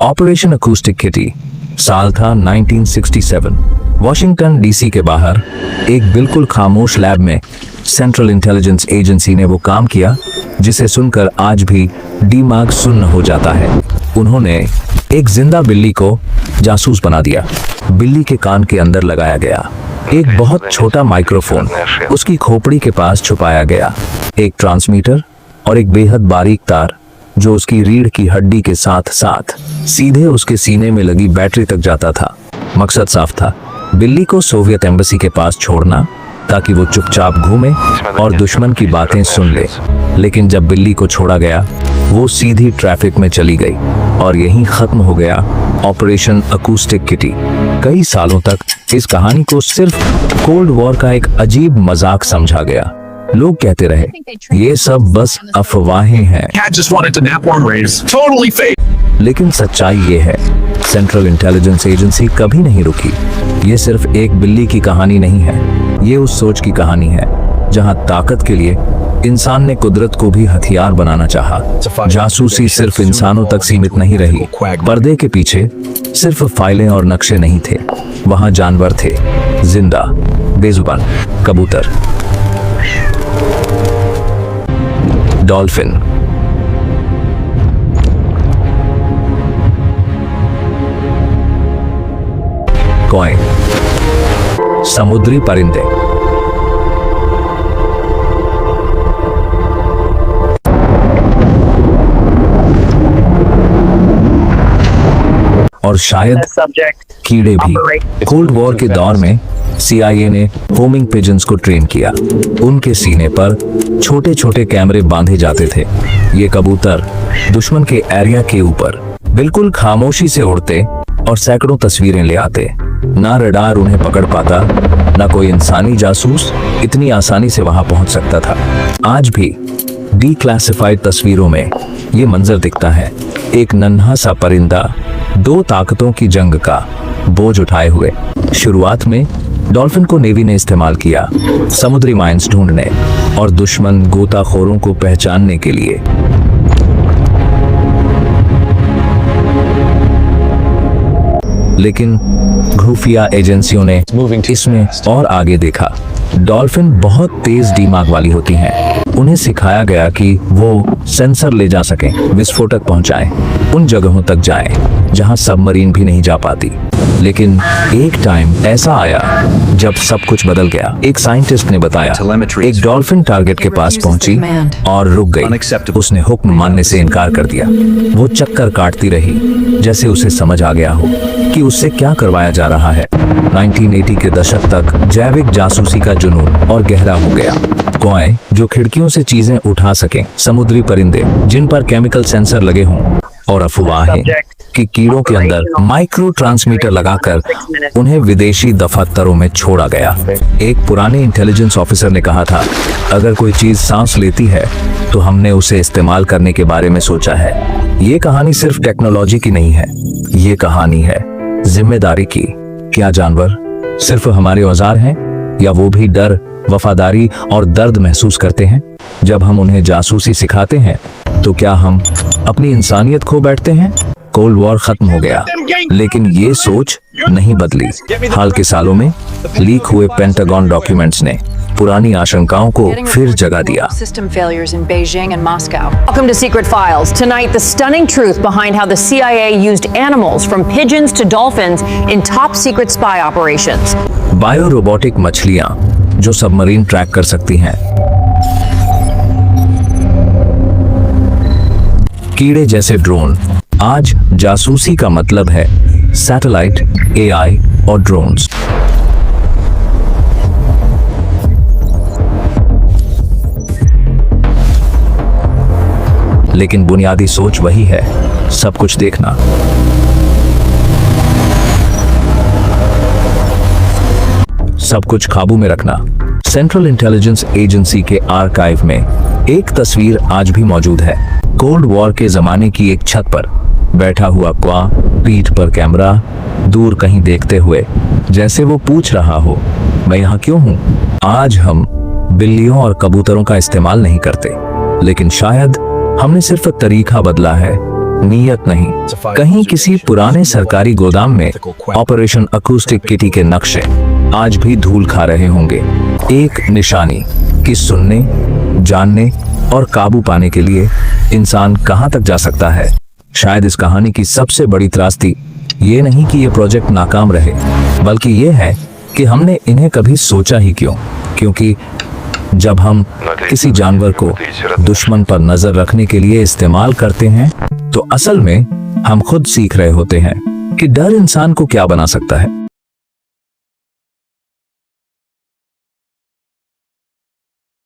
Operation acoustic kitty. साल था 1967। Washington DC के बाहर एक बिल्कुल खामोश लैब में सेंट्रल इंटेलिजेंस एजेंसी ने वो काम किया जिसे सुनकर आज भी दिमाग सुन्न हो जाता है। उन्होंने एक जिंदा बिल्ली को जासूस बना दिया। बिल्ली के कान के अंदर लगाया गया एक बहुत छोटा माइक्रोफोन, उसकी खोपड़ी के पास छुपाया गया एक ट्रांसमीटर और एक बेहद बारीक तार जो उसकी रीढ़ की हड्डी के साथ साथ सीधे उसके सीने में लगी बैटरी तक जाता था। मकसद साफ था, बिल्ली को सोवियत एम्बेसी के पास छोड़ना ताकि वो चुपचाप घूमे और दुश्मन की बातें सुन ले। लेकिन जब बिल्ली को छोड़ा गया वो सीधी ट्रैफिक में चली गई और यहीं खत्म हो गया ऑपरेशन अकूस्टिक किटी। कई सालों तक इस कहानी को सिर्फ कोल्ड वॉर का एक अजीब मजाक समझा गया। लोग कहते रहे ये सब बस अफवाहें हैं, लेकिन सच्चाई ये है, सेंट्रल इंटेलिजेंस एजेंसी कभी नहीं रुकी। ये सिर्फ एक बिल्ली की कहानी नहीं है, ये उस सोच की कहानी है जहां ताकत के लिए इंसान ने कुदरत को भी हथियार बनाना चाहा। जासूसी सिर्फ इंसानों तक सीमित नहीं रही। पर्दे के पीछे सिर्फ फाइलें और नक्शे नहीं थे, वहां जानवर थे, जिंदा, बेजुबान, कबूतर, डॉल्फिन, कॉय, समुद्री परिंदे, और शायद कीड़े भी। कोल्ड वॉर के दौर में CIA ने होमिंग पिजन्स को ट्रेन किया। उनके सीने पर छोटे छोटे कैमरे बांधे जाते थे। ये कबूतर दुश्मन के एरिया के ऊपर बिल्कुल खामोशी से उड़ते और सैकड़ों तस्वीरें ले आते। ना रडार उन्हें पकड़ पाता, ना कोई इंसानी जासूस इतनी आसानी से वहां पहुंच सकता था। आज भी डिक्लासिफाइड तस्वीरों में ये मंजर दिखता है, एक नन्हा सा परिंदा दो ताकतों की जंग का बोझ उठाए हुए। शुरुआत में डॉल्फिन को नेवी ने इस्तेमाल किया, समुद्री माइंस ढूंढने और दुश्मन गोताखोरों को पहचानने के लिए। लेकिन खुफिया एजेंसियों ने इसमें और आगे देखा। डॉल्फिन बहुत तेज दिमाग वाली होती हैं। उन्हें सिखाया गया कि वो सेंसर ले जा सकें, विस्फोटक पहुंचाएं, उन जगहों तक जाएं जहां सबमरीन भी नहीं जा पाती। लेकिन एक टाइम ऐसा आया जब सब कुछ बदल गया। एक साइंटिस्ट ने बताया, एक डॉल्फिन टारगेट के पास पहुंची और रुक गई। उसने हुक्म मानने से इनकार कर दिया। वो चक्कर काटती रही जैसे उसे समझ आ गया हो कि उससे क्या करवाया जा रहा है। 1980 के दशक तक जैविक जासूसी का जुनून और गहरा हो गया। कॉय जो खिड़कियों से चीजें उठा सकें, समुद्री परिंदे जिन पर केमिकल सेंसर लगे हों, और अफवाहें कि कीड़ों के अंदर माइक्रो ट्रांसमीटर लगाकर उन्हें विदेशी दफातरों में छोड़ा गया। एक पुराने इंटेलिजेंस ऑफिसर ने कहा था, अगर कोई चीज सांस लेती है तो हमने उसे इस्तेमाल करने के बारे में सोचा है। ये कहानी सिर्फ टेक्नोलॉजी की नहीं है, ये कहानी है जिम्मेदारी की। क्या जानवर सिर्फ हमारे औजार हैं, या वो भी डर, वफादारी और दर्द महसूस करते हैं? जब हम उन्हें जासूसी सिखाते हैं तो क्या हम अपनी इंसानियत खो बैठते हैं? कोल्ड वॉर खत्म हो गया, लेकिन ये सोच नहीं बदली। हाल के सालों में लीक हुए पेंटागन डॉक्यूमेंट्स ने पुरानी आशंकाओं को फिर जगा दिया। System failures in Beijing and Moscow. Welcome to Secret Files. Tonight, the stunning truth behind how the CIA used animals from pigeons to dolphins in top secret spy operations. Bio robotic मछलियां जो submarine track कर सकती हैं, कीड़े जैसे drone. आज जासूसी का मतलब है सैटेलाइट, AI और ड्रोन्स। लेकिन बुनियादी सोच वही है, सब कुछ देखना। सब कुछ काबू में रखना। सेंट्रल इंटेलिजेंस एजेंसी के आर्काइव में एक तस्वीर आज भी मौजूद है। कोल्ड वॉर के जमाने की एक छत पर बैठा हुआ क्वा, पीठ पर कैमरा, दूर कहीं देखते हुए, जैसे वो पूछ रहा हो, मैं यहाँ क्यों हूँ? आज हम बिल्लियों और कबूतरों का इस्तेमाल नहीं करते, लेकिन शायद हमने सिर्फ तरीका बदला है। नीयत नहीं। कहीं किसी पुराने सरकारी गोदाम में ऑपरेशन अकूस्टिक किटी के नक्शे आज भी धूल खा रहे होंगे। एक निशानी कि सुनने, जानने और काबू पाने के लिए इंसान कहां तक जा सकता है। शायद इस कहानी की सबसे बड़ी त्रासदी ये नहीं कि ये प्रोजेक्ट नाकाम रहे, बल्कि ये है कि हमने इन्हें कभी सोचा ही क्यों। क्योंकि जब हम किसी जानवर को दुश्मन पर नजर रखने के लिए इस्तेमाल करते हैं तो असल में हम खुद सीख रहे होते हैं कि डर इंसान को क्या बना सकता है।